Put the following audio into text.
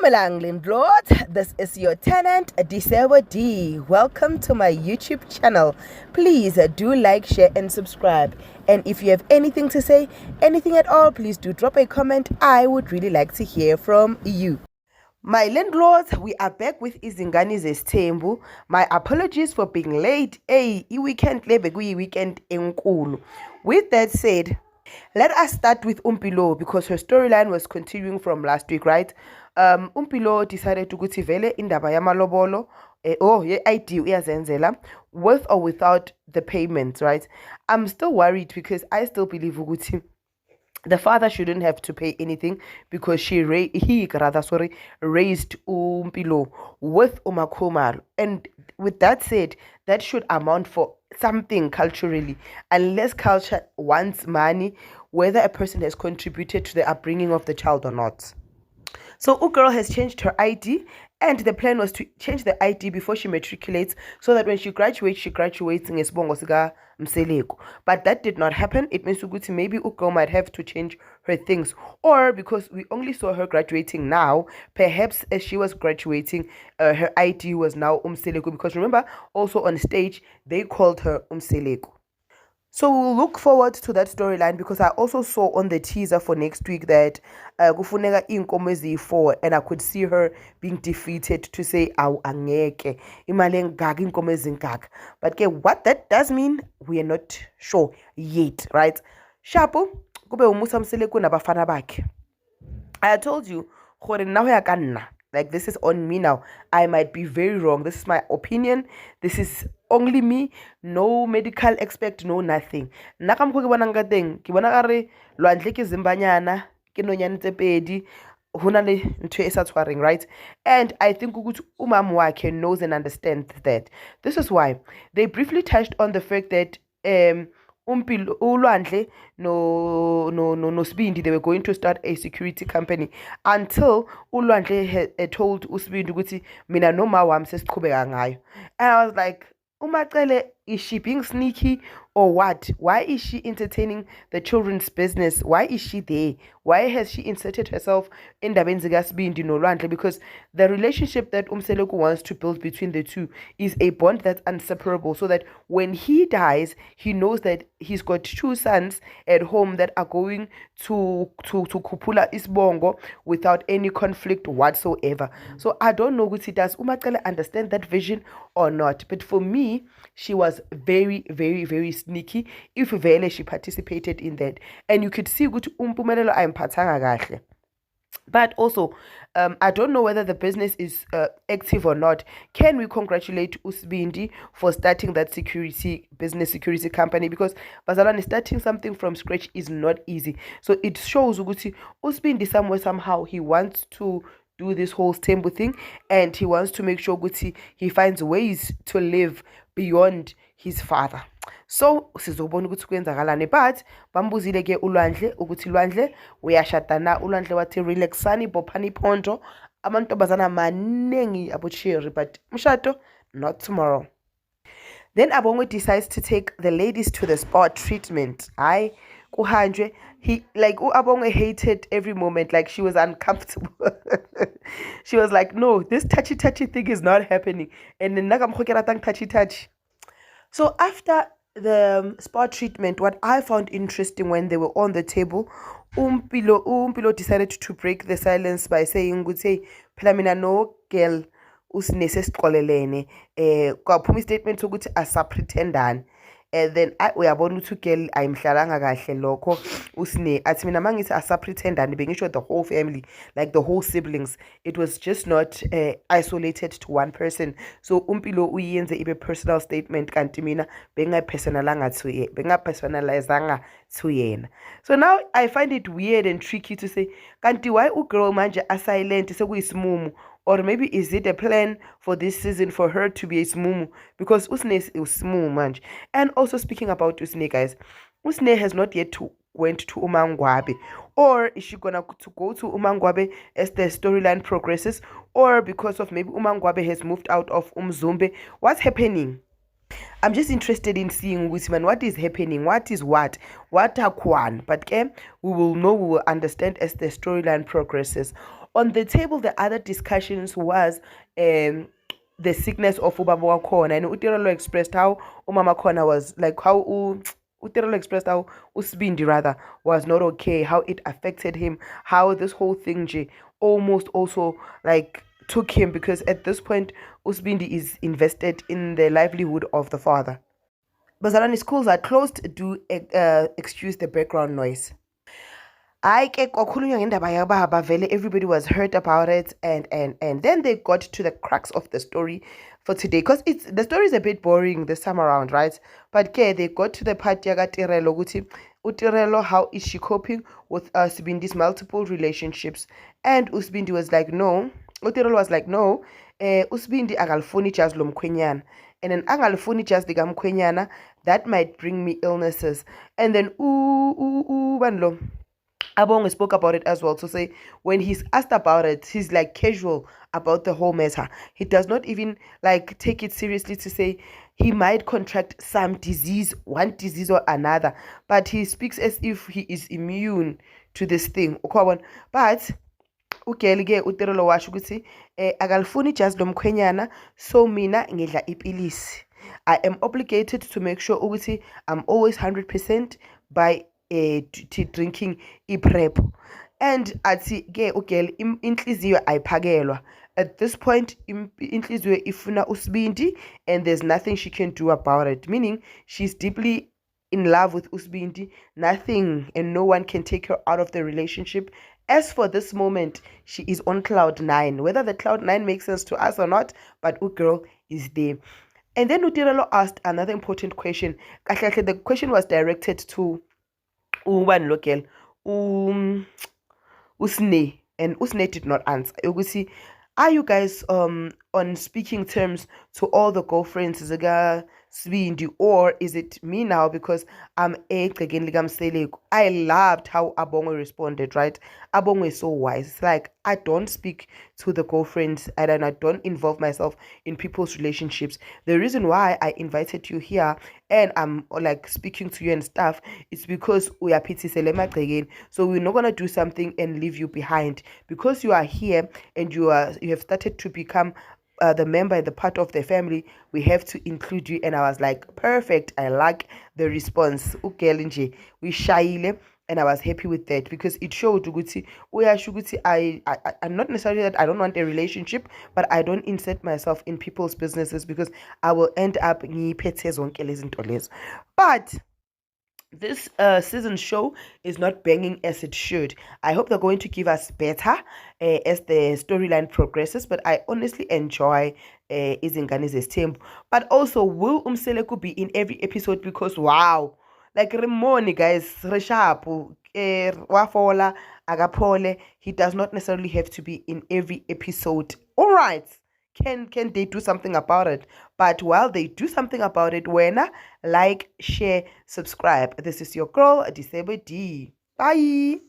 Dumelang Landlord, this is your tenant Disebo D. Welcome to my YouTube channel. Please do like, share and subscribe. And if you have anything to say, anything at all, please do drop a comment. I would really like to hear from you. My landlords, we are back with Izingani Zesthembu. My apologies for being late. Weekend weekend enkulu. With that said, let us start with Umpilo because her storyline was continuing from last week, right? Umpilo decided to go to vele indaba yamalobolo ID uyazenzela with or without the payments, right? I'm still worried because I still believe ukuthi the father shouldn't have to pay anything because he raised Umpilo with Umakhumalo. And with that said, that should amount for something culturally, unless culture wants money, whether a person has contributed to the upbringing of the child or not. So girl has changed her ID, and the plan was to change the ID before she matriculates so that when she graduates in Esbongo Sika Mseleko. But that did not happen. It means ukuthi maybe girl might have to change her things, or because we only saw her graduating now, perhaps as she was graduating, her ID was now Umseleko, because remember also on stage they called her Umseleko. So we'll look forward to that storyline because I also saw on the teaser for next week that kufuneka inkomo eziyi-4 and I could see her being defeated to say awu angeke imali engaka inkomo ezingaka. But what that does mean, we are not sure yet, right? Shapo kube uMusa Mseleko nabafana bakhe. I told you gore nna ho ya ka nna, like this is on me now. I might be very wrong. This is my opinion. This is only me, no medical expert, no nothing. Nna ka mokgo ke bona ka teng ke bona gare Lwandle ke zimbanyana ke nonyane tse pedi hona le ntho e sa tshwareng, right? And I think ukuthi umama wakhe knows and understands that. This is why they briefly touched on the fact that Umpilo uLwandle no Sibindi, they were going to start a security company until uLwandle had told uSibindi ukuthi mina noma wami sesiqhubeka ngayo. And I was like, Umacele, is she being sneaky or what? Why is she entertaining the children's business? Why is she there? Why has she inserted herself in ndabeni zikaSibindi noLwandle? Because the relationship that Umseleko wants to build between the two is a bond that's inseparable, so that when he dies, he knows that he's got 2 sons at home that are going to Kupula Isbongo without any conflict whatsoever. So I don't know, does Umacele understand that vision or not? But for me, she was very, very, very sneaky if vele she participated in that. And you could see ukuthi Umpumelelo ayimphathanga kahle. But also, I don't know whether the business is active or not. Can we congratulate uSibindi for starting that security company? Because bazalwane, starting something from scratch is not easy. So it shows ukuthi uSibindi somehow he wants to do this whole Sthembu thing, and he wants to make sure ukuthi he finds ways to live beyond his father. So sizobona ukuthi kwenzakalani, but bambuzile ke uLwandle ukuthi Lwandle uyashada na. uLwandle wathi relaxani bophani ponto amantombazana manengi abochiri, but mshado not tomorrow. Then Abongwe decides to take the ladies to the spa treatment. Kuhanjwe, he like Abongwe hated every moment, like she was uncomfortable. She was like, no, this touchy thing is not happening. And then touchy. So after the spa treatment, what I found interesting when they were on the table, Umpilo decided to break the silence by saying, phela mina no girl usine sesiqolelene kwaphuma statement ukuthi asapretendani. And then uyabona ukuthi girl ayimhlalanga kahle lokho usine athi mina mangithi asapretendani bengisho the whole family, like the whole siblings. It was just not isolated to one person. So Umpilo uyenze ibe personal statement kanti mina bengapersonalizanga to yena. So now I find it weird and tricky to say kanti why girl manje asilent sekuyisimumu, or maybe is it a plan for this season for her to be a smumu, because Usne is smumu manje. And also speaking about Usne, guys, Usne has not yet went to uMaNgwabe, or is she gonna go to uMaNgwabe as the storyline progresses, or because of maybe uMaNgwabe has moved out of Umzumbe? What's happening? I'm just interested in seeing what is happening, what are Kwan. But we will know, we will understand as the storyline progresses. On the table, the other discussions was the sickness of ubaba wakhona, and uTirelo expressed how umama khona was like, how uTirelo expressed how uSibindi rather was not okay, how it affected him, how this whole thing almost also like took him, because at this point uSibindi is invested in the livelihood of the father. Bazalwane, schools are closed. Do excuse the background noise. Everybody was hurt about it, and then they got to the crux of the story for today, because the story is a bit boring this time around, right? But they got to the part yaga Tirelo ukuthi uTirelo, how is she coping with Sibindi's multiple relationships? And uSibindi was like, no. uTirelo was like, no, uSibindi akalifuni ijazi lomkhwenyana, and then angalifuni ijazi likamkhwenyana, that might bring me illnesses. And then banlo Abong spoke about it as well, to say when he's asked about it, he's like casual about the whole matter. He does not even like take it seriously, to say he might contract some disease, one disease or another, but he speaks as if he is immune to this thing. But ugeli-ke uTirelo washo ukuthi akalifuni ijazi lomkhwenyana, so mina ngidla ipilisi. I am obligated to make sure ukuthi I'm always 100% by drinking iPrep. And athi-ke ugeli inhliziyo ayiphakelwa. At this point inhliziyo ifuna uSibindi, and there's nothing she can do about it, meaning she's deeply in love with uSibindi. Nothing and no one can take her out of the relationship. As for this moment, she is on cloud 9. Whether the cloud 9 makes sense to us or not, but girl is there. And then uTirelo asked another important question. The question was directed to Uban Lokel, Usne, and Usne did not answer. Ugusi, are you guys on speaking terms to all the girlfriends Zaga Sibindi, or is it me now because I'm again Ligam? I loved how Abongo responded, right? Abongo is so wise. It's like, I don't speak to the girlfriends and I don't involve myself in people's relationships. The reason why I invited you here and I'm like speaking to you and stuff is because we are pity selema again. So we're not gonna do something and leave you behind, because you are here and you have started to become the member, the part of the family. We have to include you. And I was like, perfect, I like the response. We shyile, and I was happy with that, because it showed ukuthi I'm not necessarily that I don't want a relationship, but I don't insert myself in people's businesses, because I will end up ngiphethe zonke lezi zinto lezo. But this season show is not banging as it should. I hope they're going to give us better as the storyline progresses, but I honestly enjoy Izingani's team. But also, will Umseleku be in every episode? Because wow, like Remoni, guys, Reshapu, Wafola, Agapole, he does not necessarily have to be in every episode. All right. Can they do something about it? But while they do something about it, when like, share, subscribe. This is your girl, Disable D. Bye.